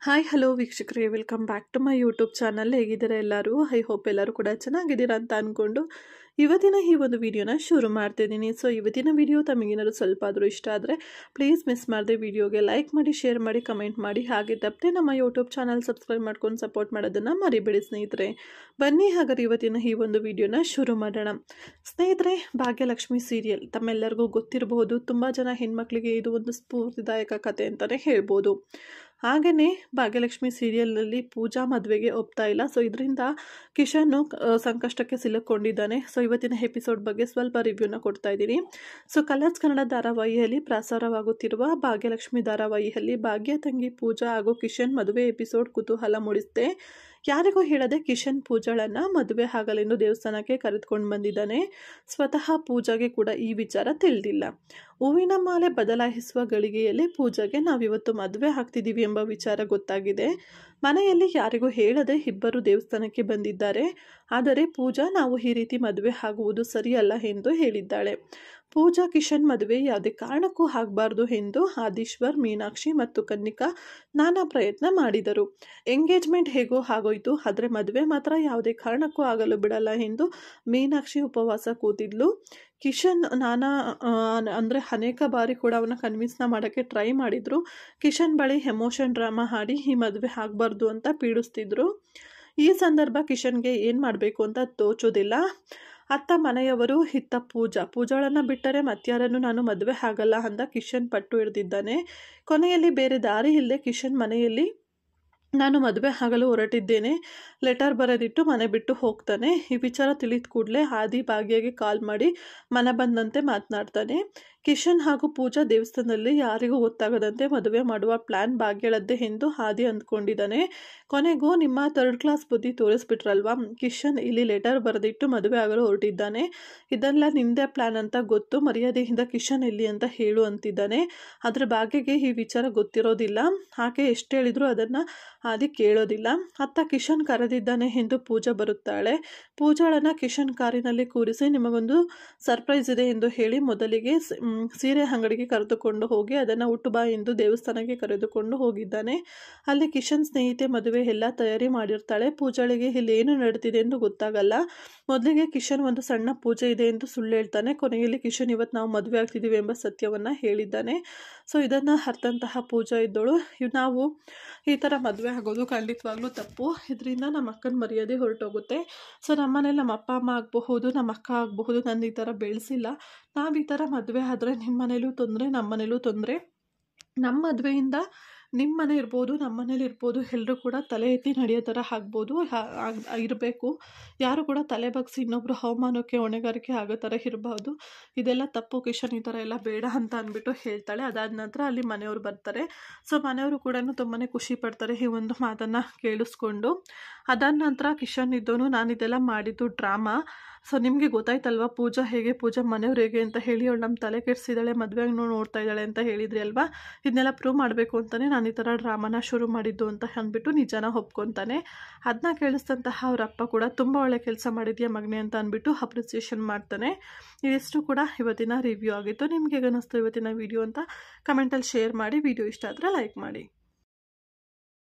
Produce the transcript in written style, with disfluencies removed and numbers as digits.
Hi hello ವೀಕ್ಷಕರೇ, welcome back to my YouTube channel. ಹೇಗಿದ್ದೀರಾ ಎಲ್ಲರೂ? ಐ ಹೋಪ್ ಎಲ್ಲರೂ ಕೂಡ ಚೆನ್ನಾಗಿದ್ದೀರಾ ಅಂತ ಅಂದ್ಕೊಂಡು ಇವತ್ತಿನ ಈ ಒಂದು ವಿಡಿಯೋನ ಶುರು ಮಾಡ್ತಿದ್ದೀನಿ. ಸೊ ಇವತ್ತಿನ ವಿಡಿಯೋ ತಮಗೇನಾದ್ರು ಸ್ವಲ್ಪ ಆದರೂ ಇಷ್ಟ ಆದರೆ ಪ್ಲೀಸ್ ಮಿಸ್ ಮಾಡದೆ ವಿಡಿಯೋಗೆ ಲೈಕ್ ಮಾಡಿ, ಶೇರ್ ಮಾಡಿ, ಕಮೆಂಟ್ ಮಾಡಿ. ಹಾಗೆ ತಪ್ಪದೆ ನಮ್ಮ ಯೂಟ್ಯೂಬ್ ಚಾನಲ್ ಸಬ್ಸ್ಕ್ರೈಬ್ ಮಾಡ್ಕೊಂಡು ಸಪೋರ್ಟ್ ಮಾಡೋದನ್ನು ಮರಿಬೇಡಿ ಸ್ನೇಹಿತರೆ. ಬನ್ನಿ ಹಾಗಾದ್ರೆ ಇವತ್ತಿನ ಈ ಒಂದು ವಿಡಿಯೋನ ಶುರು ಮಾಡೋಣ. ಸ್ನೇಹಿತರೆ, ಭಾಗ್ಯಲಕ್ಷ್ಮಿ ಸೀರಿಯಲ್ ತಮ್ಮೆಲ್ಲರಿಗೂ ಗೊತ್ತಿರಬಹುದು. ತುಂಬ ಜನ ಹೆಣ್ಮಕ್ಳಿಗೆ ಇದು ಒಂದು ಸ್ಫೂರ್ತಿದಾಯಕ ಕಥೆ ಅಂತಲೇ ಹೇಳ್ಬೋದು. ಹಾಗೆಯೇ ಭಾಗ್ಯಲಕ್ಷ್ಮಿ ಸೀರಿಯಲ್ನಲ್ಲಿ ಪೂಜಾ ಮದುವೆಗೆ ಒಪ್ತಾ ಇಲ್ಲ. ಸೊ ಇದರಿಂದ ಕಿಶನ್ನು ಸಂಕಷ್ಟಕ್ಕೆ ಸಿಲುಕೊಂಡಿದ್ದಾನೆ. ಸೊ ಇವತ್ತಿನ ಎಪಿಸೋಡ್ ಬಗ್ಗೆ ಸ್ವಲ್ಪ ರಿವ್ಯೂನ ಕೊಡ್ತಾ ಇದ್ದೀನಿ. ಸೊ ಕಲರ್ಸ್ ಕನ್ನಡ ಧಾರಾವಾಹಿಯಲ್ಲಿ ಪ್ರಸಾರವಾಗುತ್ತಿರುವ ಭಾಗ್ಯಲಕ್ಷ್ಮಿ ಧಾರಾವಾಹಿಯಲ್ಲಿ ಭಾಗ್ಯ ತಂಗಿ ಪೂಜಾ ಹಾಗೂ ಕಿಶನ್ ಮದುವೆ ಎಪಿಸೋಡ್ ಕುತೂಹಲ ಮೂಡಿಸಿದೆ. ಯಾರಿಗೂ ಹೇಳದೆ ಕಿಶನ್ ಪೂಜಾಳನ್ನ ಮದುವೆ ಆಗಲೆಂದು ದೇವಸ್ಥಾನಕ್ಕೆ ಕರೆದುಕೊಂಡು ಬಂದಿದ್ದಾನೆ. ಸ್ವತಃ ಪೂಜಾಗೆ ಕೂಡ ಈ ವಿಚಾರ ತಿಳಿದಿಲ್ಲ. ಹೂವಿನ ಮಾಲೆ ಬದಲಾಯಿಸುವ ಗಳಿಗೆಯಲ್ಲಿ ಪೂಜಾಗೆ ನಾವಿವತ್ತು ಮದುವೆ ಆಗ್ತಿದ್ದೀವಿ ಎಂಬ ವಿಚಾರ ಗೊತ್ತಾಗಿದೆ. ಮನೆಯಲ್ಲಿ ಯಾರಿಗೂ ಹೇಳದೆ ಇಬ್ಬರು ದೇವಸ್ಥಾನಕ್ಕೆ ಬಂದಿದ್ದಾರೆ. ಆದರೆ ಪೂಜಾ ನಾವು ಈ ರೀತಿ ಮದುವೆ ಆಗುವುದು ಸರಿಯಲ್ಲ ಎಂದು ಹೇಳಿದ್ದಾಳೆ. ಪೂಜಾ ಕಿಶನ್ ಮದುವೆ ಯಾವುದೇ ಕಾರಣಕ್ಕೂ ಆಗಬಾರ್ದು ಎಂದು ಆದೀಶ್ವರ್, ಮೀನಾಕ್ಷಿ ಮತ್ತು ಕನ್ನಿಕಾ ನಾನಾ ಪ್ರಯತ್ನ ಮಾಡಿದರು. ಎಂಗೇಜ್ಮೆಂಟ್ ಹೇಗೋ ಆಗೋಯ್ತು, ಆದರೆ ಮದುವೆ ಮಾತ್ರ ಯಾವುದೇ ಕಾರಣಕ್ಕೂ ಆಗಲು ಬಿಡಲ್ಲ ಎಂದು ಮೀನಾಕ್ಷಿ ಉಪವಾಸ ಕೂತಿದ್ಲು. ಕಿಶನ್ ಅನೇಕ ಬಾರಿ ಕೂಡ ಅವನ ಕನ್ವಿನ್ಸ್ನ ಮಾಡೋಕ್ಕೆ ಟ್ರೈ ಮಾಡಿದ್ರು. ಕಿಶನ್ ಬಳಿ ಎಮೋಷನ್ ಡ್ರಾಮಾ ಆಡಿ ಈ ಮದುವೆ ಆಗಬಾರ್ದು ಅಂತ ಪೀಡಿಸ್ತಿದ್ರು. ಈ ಸಂದರ್ಭ ಕಿಶನ್ಗೆ ಏನು ಮಾಡಬೇಕು ಅಂತ ತೋಚೋದಿಲ್ಲ. ಅತ್ತ ಮನೆಯವರು, ಇತ್ತ ಪೂಜಾಳನ್ನು ಬಿಟ್ಟರೆ ಮತ್ಯಾರನ್ನು ನಾನು ಮದುವೆ ಆಗಲ್ಲ ಅಂತ ಕಿಶನ್ ಪಟ್ಟು ಹಿಡಿದಿದ್ದಾನೆ. ಕೊನೆಯಲ್ಲಿ ಬೇರೆ ದಾರಿ ಇಲ್ಲದೆ ಕಿಶನ್ ಮನೆಯಲ್ಲಿ ನಾನು ಮದುವೆ ಆಗಲು ಹೊರಟಿದ್ದೇನೆ ಲೆಟರ್ ಬರೆದಿಟ್ಟು ಮನೆ ಬಿಟ್ಟು ಹೋಗ್ತಾನೆ. ಈ ವಿಚಾರ ತಿಳಿದ ಕೂಡಲೇ ಆದಿ ಭಾಗ್ಯಗೆ ಕಾಲ್ ಮಾಡಿ ಮನೆ ಬಂದಂತೆ ಮಾತನಾಡ್ತಾನೆ. ಕಿಶನ್ ಹಾಗೂ ಪೂಜಾ ದೇವಸ್ಥಾನದಲ್ಲಿ ಯಾರಿಗೂ ಗೊತ್ತಾಗದಂತೆ ಮದುವೆ ಮಾಡುವ ಪ್ಲಾನ್ ಭಾಗ್ಯಳದ್ದೇ ಎಂದು ಆದಿ ಅಂದ್ಕೊಂಡಿದ್ದಾನೆ. ಕೊನೆಗೂ ನಿಮ್ಮ ಥರ್ಡ್ ಕ್ಲಾಸ್ ಬುದ್ಧಿ ತೋರಿಸ್ಬಿಟ್ರಲ್ವಾ, ಕಿಶನ್ ಇಲ್ಲಿ ಲೆಟರ್ ಬರೆದಿಟ್ಟು ಮದುವೆ ಆಗಲು ಹೊರಟಿದ್ದಾನೆ. ಇದೆಲ್ಲ ನಿಂದೆ ಪ್ಲಾನ್ ಅಂತ ಗೊತ್ತು, ಮರ್ಯಾದೆಯಿಂದ ಕಿಶನ್ ಎಲ್ಲಿ ಅಂತ ಹೇಳು ಅಂತಿದ್ದಾನೆ. ಆದರೆ ಭಾಗ್ಯಗೆ ಈ ವಿಚಾರ ಗೊತ್ತಿರೋದಿಲ್ಲ. ಆಕೆ ಎಷ್ಟು ಹೇಳಿದ್ರು ಅದನ್ನು ಆದಿ ಕೇಳೋದಿಲ್ಲ. ಅತ್ತ ಕಿಶನ್ ಕರೆದಿದ್ದಾನೆ ಎಂದು ಪೂಜಾ ಬರುತ್ತಾಳೆ. ಪೂಜಾಳನ್ನ ಕಿಶನ್ ಕಾರಿನಲ್ಲಿ ಕೂರಿಸಿ ನಿಮಗೊಂದು ಸರ್ಪ್ರೈಸ್ ಇದೆ ಎಂದು ಹೇಳಿ ಮೊದಲಿಗೆ ಸೀರೆ ಅಂಗಡಿಗೆ ಕರೆದುಕೊಂಡು ಹೋಗಿ ಅದನ್ನು ಉಟ್ಟುಬಾ ಎಂದು ದೇವಸ್ಥಾನಕ್ಕೆ ಕರೆದುಕೊಂಡು ಹೋಗಿದ್ದಾನೆ. ಅಲ್ಲಿ ಕಿಶನ್ ಸ್ನೇಹಿತೆ ಮದುವೆ ಎಲ್ಲ ತಯಾರಿ ಮಾಡಿರ್ತಾಳೆ. ಪೂಜಾಳಿಗೆ ಇಲ್ಲಿ ಏನು ನಡೀತಿದೆ ಎಂದು ಗೊತ್ತಾಗಲ್ಲ. ಮೊದಲಿಗೆ ಕಿಶನ್ ಒಂದು ಸಣ್ಣ ಪೂಜೆ ಇದೆ ಎಂದು ಸುಳ್ಳು ಹೇಳ್ತಾನೆ. ಕೊನೆಯಲ್ಲಿ ಕಿಶನ್ ಇವತ್ತು ನಾವು ಮದುವೆ ಆಗ್ತಿದ್ದೀವಿ ಎಂಬ ಸತ್ಯವನ್ನು ಹೇಳಿದ್ದಾನೆ. ಸೊ ಇದನ್ನು ಅರ್ಥಂತಹ ಪೂಜಾ ಇದ್ದಳು, ನಾವು ಈ ಥರ ಮದುವೆ ಆಗೋದು ಖಂಡಿತವಾಗ್ಲೂ ತಪ್ಪು, ಇದರಿಂದ ನಮ್ಮ ಅಕ್ಕನ ಮರ್ಯಾದೆ ಹೊರಟೋಗುತ್ತೆ. ಸೊ ನಮ್ಮನೇಲಿ ನಮ್ಮ ಅಪ್ಪ ಅಮ್ಮ ಆಗಬಹುದು, ನಮ್ಮ ಅಕ್ಕ ಆಗಬಹುದು, ನನ್ನ ಈ ಥರ ಬೆಳೆಸಿಲ್ಲ. ನಾವು ಈ ಥರ ಮದುವೆ ಆದರೆ ನಿಮ್ಮ ಮನೇಲೂ ತೊಂದರೆ, ನಮ್ಮ ಮನೇಲೂ ತೊಂದರೆ. ನಮ್ಮ ಮದುವೆಯಿಂದ ನಿಮ್ಮ ಮನೆ ಇರ್ಬೋದು, ನಮ್ಮ ಮನೇಲಿ ಇರ್ಬೋದು, ಎಲ್ಲರೂ ಕೂಡ ತಲೆ ಎತ್ತಿ ನಡೆಯೋ ಥರ ಆಗ್ಬೋದು ಇರಬೇಕು. ಯಾರು ಕೂಡ ತಲೆ ಬಗ್ಸಿ ಇನ್ನೊಬ್ಬರು ಅವಮಾನಕ್ಕೆ ಹೊಣೆಗಾರಿಕೆ ಆಗೋ ಥರ ಇರಬಾರ್ದು. ಇದೆಲ್ಲ ತಪ್ಪು, ಕಿಶನ್ ಈ ಥರ ಎಲ್ಲ ಬೇಡ ಅಂತ ಅಂದ್ಬಿಟ್ಟು ಹೇಳ್ತಾಳೆ. ಅದಾದ ನಂತರ ಅಲ್ಲಿ ಮನೆಯವರು ಬರ್ತಾರೆ. ಸೊ ಮನೆಯವರು ಕೂಡ ತುಂಬಾ ಖುಷಿ ಪಡ್ತಾರೆ ಈ ಒಂದು ಮಾತನ್ನು ಕೇಳಿಸ್ಕೊಂಡು. ಅದಾದ ನಂತರ ಕಿಶನ್ ಇದ್ದವನು ನಾನು ಇದೆಲ್ಲ ಮಾಡಿದ್ದು ಡ್ರಾಮಾ, ಸೊ ನಿಮಗೆ ಗೊತ್ತಾಯ್ತಲ್ವಾ ಪೂಜಾ ಹೇಗೆ, ಪೂಜಾ ಮನೆಯವ್ರು ಹೇಗೆ ಅಂತ ಹೇಳಿ ಅವಳು ನಮ್ಮ ತಲೆ ಕೆಡಿಸಿದ್ದಾಳೆ, ಮದುವೆಗೆ ನೋಡ್ತಾ ಇದ್ದಾಳೆ ಅಂತ ಹೇಳಿದ್ರಿ ಅಲ್ವಾ, ಇದನ್ನೆಲ್ಲ ಪ್ರೂವ್ ಮಾಡಬೇಕು ಅಂತಲೇ ನಾನು ಈ ಥರ ಡ್ರಾಮಾನ ಶುರು ಮಾಡಿದ್ದು ಅಂತ ಅಂದ್ಬಿಟ್ಟು ನಿಜಾನ ಒಪ್ಕೊತಾನೆ. ಅದನ್ನ ಕೇಳಿಸ್ತಂತಹ ಅವ್ರ ಅಪ್ಪ ಕೂಡ ತುಂಬ ಒಳ್ಳೆ ಕೆಲಸ ಮಾಡಿದ್ಯಾ ಮಗನೇ ಅಂತ ಅಂದ್ಬಿಟ್ಟು ಅಪ್ರಿಸಿಯೇಷನ್ ಮಾಡ್ತಾನೆ. ಇದಿಷ್ಟು ಕೂಡ ಇವತ್ತಿನ ರಿವ್ಯೂ ಆಗಿತ್ತು. ನಿಮ್ಗೆ ಹೇಗೆ ಅನ್ನಿಸ್ತು ಇವತ್ತಿನ ವಿಡಿಯೋ ಅಂತ ಕಮೆಂಟಲ್ಲಿ ಶೇರ್ ಮಾಡಿ. ವಿಡಿಯೋ ಇಷ್ಟ ಆದರೆ ಲೈಕ್ ಮಾಡಿ.